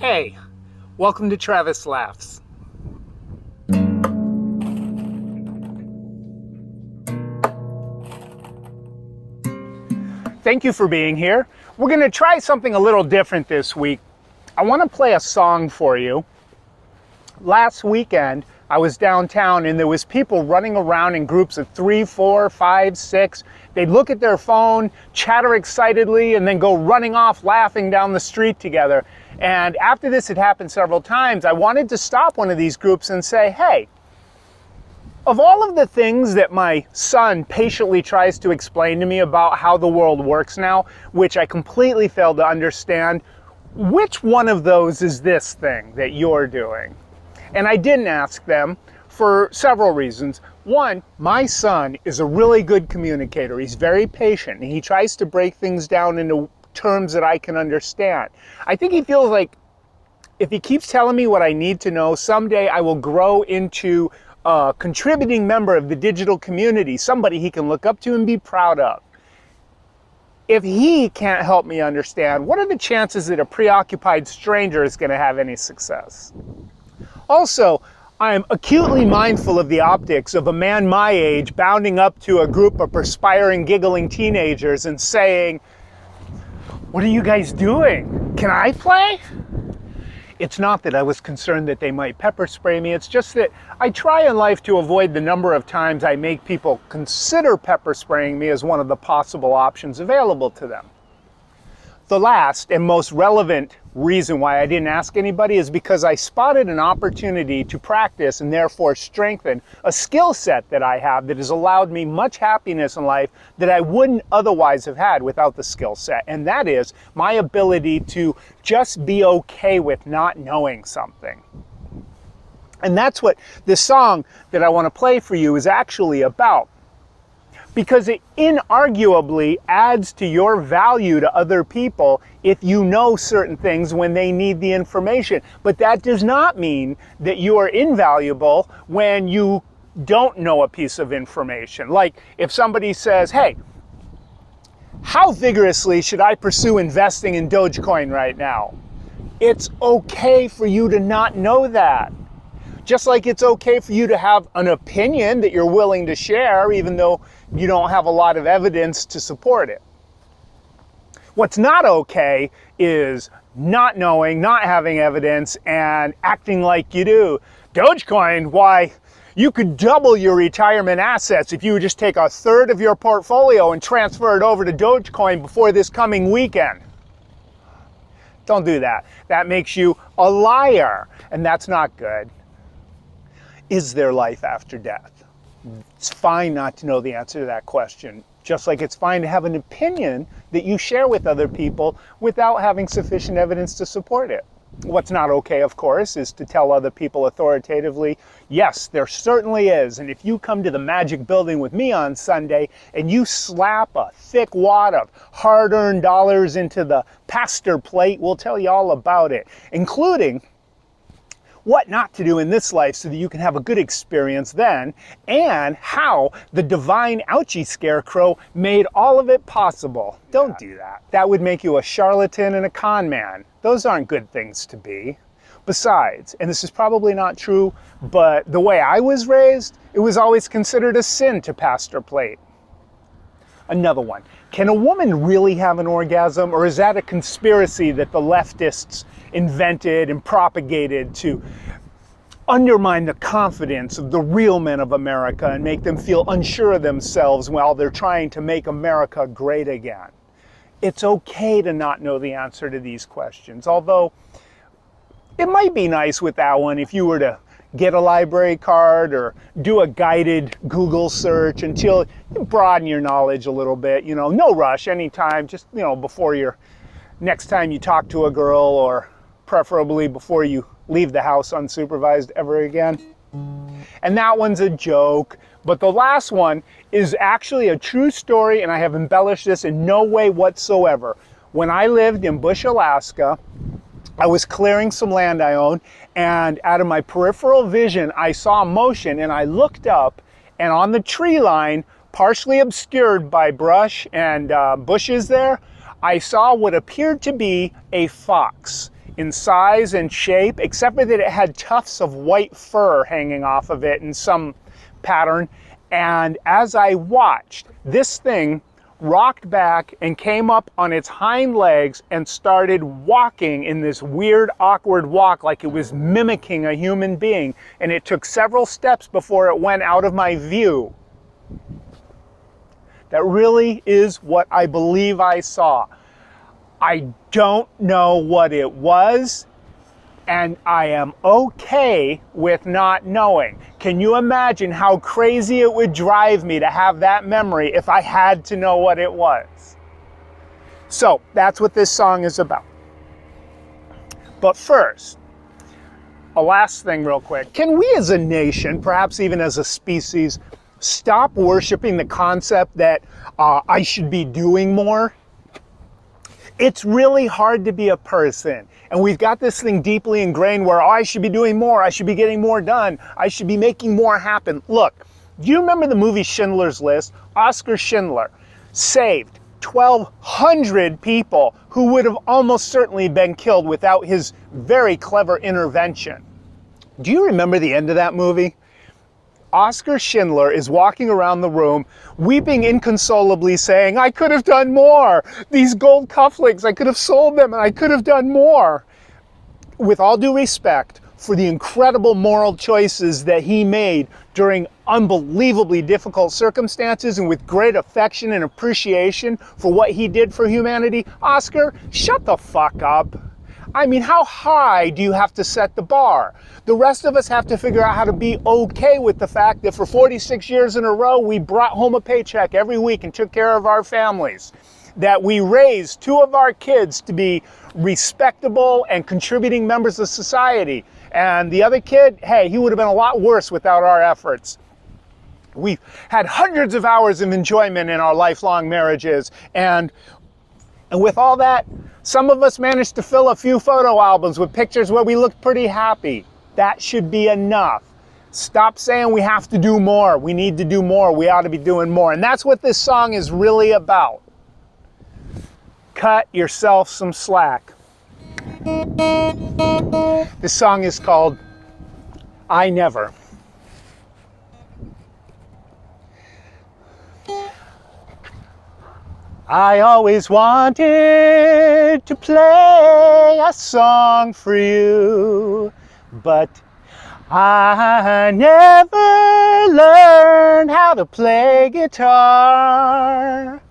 Hey, welcome to Travis Laughs. Thank you for being here. We're going to try something a little different this week. I want to play a song for you. Last weekend, I was downtown and there was people running around in groups of 3, 4, 5, 6. They'd look at their phone, chatter excitedly, and then go running off laughing down the street together. And after this had happened several times, I wanted to stop one of these groups and say, hey, of all of the things that my son patiently tries to explain to me about how the world works now, which I completely failed to understand, which one of those is this thing that you're doing? And I didn't ask them for several reasons. One, my son is a really good communicator. He's very patient and he tries to break things down into terms that I can understand. I think he feels like if he keeps telling me what I need to know, someday I will grow into a contributing member of the digital community, somebody he can look up to and be proud of. If he can't help me understand, what are the chances that a preoccupied stranger is going to have any success? Also, I'm acutely mindful of the optics of a man my age bounding up to a group of perspiring, giggling teenagers and saying, "What are you guys doing? Can I play?" It's not that I was concerned that they might pepper spray me, it's just that I try in life to avoid the number of times I make people consider pepper spraying me as one of the possible options available to them. The last and most relevant reason why I didn't ask anybody is because I spotted an opportunity to practice and therefore strengthen a skill set that I have that has allowed me much happiness in life that I wouldn't otherwise have had without the skill set. And that is my ability to just be okay with not knowing something. And that's what this song that I want to play for you is actually about. Because it inarguably adds to your value to other people if you know certain things when they need the information. But that does not mean that you are invaluable when you don't know a piece of information. Like if somebody says, hey, how vigorously should I pursue investing in Dogecoin right now? It's okay for you to not know that. Just like it's okay for you to have an opinion that you're willing to share, even though you don't have a lot of evidence to support it. What's not okay is not knowing, not having evidence, and acting like you do. Dogecoin, why, you could double your retirement assets if you would just take a third of your portfolio and transfer it over to Dogecoin before this coming weekend. Don't do that. That makes you a liar, and that's not good. Is there life after death? It's fine not to know the answer to that question, just like it's fine to have an opinion that you share with other people without having sufficient evidence to support it. What's not okay, of course, is to tell other people authoritatively, yes, there certainly is, and if you come to the Magic Building with me on Sunday and you slap a thick wad of hard-earned dollars into the pastor plate, we'll tell you all about it, including what not to do in this life so that you can have a good experience then, and how the divine ouchie scarecrow made all of it possible. Don't do that. That would make you a charlatan and a con man. Those aren't good things to be. Besides, and this is probably not true, but the way I was raised, it was always considered a sin to pastor plate. Another one. Can a woman really have an orgasm, or is that a conspiracy that the leftists invented and propagated to undermine the confidence of the real men of America and make them feel unsure of themselves while they're trying to make America great again? It's okay to not know the answer to these questions, although it might be nice with that one if you were to get a library card or do a guided Google search until you broaden your knowledge a little bit. You know, no rush, anytime, just, you know, before your next time you talk to a girl, or preferably before you leave the house unsupervised ever again. And that one's a joke, but the last one is actually a true story, and I have embellished this in no way whatsoever. When I lived in Bush, Alaska, I was clearing some land I owned, and out of my peripheral vision, I saw motion, and I looked up, and on the tree line, partially obscured by brush and bushes there, I saw what appeared to be a fox. in size and shape, except for that it had tufts of white fur hanging off of it in some pattern. And as I watched, this thing rocked back and came up on its hind legs and started walking in this weird, awkward walk like it was mimicking a human being. And it took several steps before it went out of my view. That really is what I believe I saw. I don't know what it was, and I am okay with not knowing. Can you imagine how crazy it would drive me to have that memory if I had to know what it was? So that's what this song is about. But first, a last thing real quick. Can we as a nation, perhaps even as a species, stop worshiping the concept that I should be doing more? It's really hard to be a person. And we've got this thing deeply ingrained where, oh, I should be doing more, I should be getting more done, I should be making more happen. Look, do you remember the movie Schindler's List? Oskar Schindler saved 1,200 people who would have almost certainly been killed without his very clever intervention. Do you remember the end of that movie? Oskar Schindler is walking around the room, weeping inconsolably, saying, I could have done more. These gold cufflinks, I could have sold them and I could have done more. With all due respect for the incredible moral choices that he made during unbelievably difficult circumstances and with great affection and appreciation for what he did for humanity, Oskar, shut the fuck up. I mean, how high do you have to set the bar? The rest of us have to figure out how to be okay with the fact that for 46 years in a row, we brought home a paycheck every week and took care of our families. That we raised 2 of our kids to be respectable and contributing members of society. And the other kid, hey, he would have been a lot worse without our efforts. We've had hundreds of hours of enjoyment in our lifelong marriages. And with all that, some of us managed to fill a few photo albums with pictures where we looked pretty happy. That should be enough. Stop saying we have to do more. We need to do more. We ought to be doing more. And that's what this song is really about. Cut yourself some slack. This song is called I Never. I always wanted to play a song for you, but I never learned how to play guitar.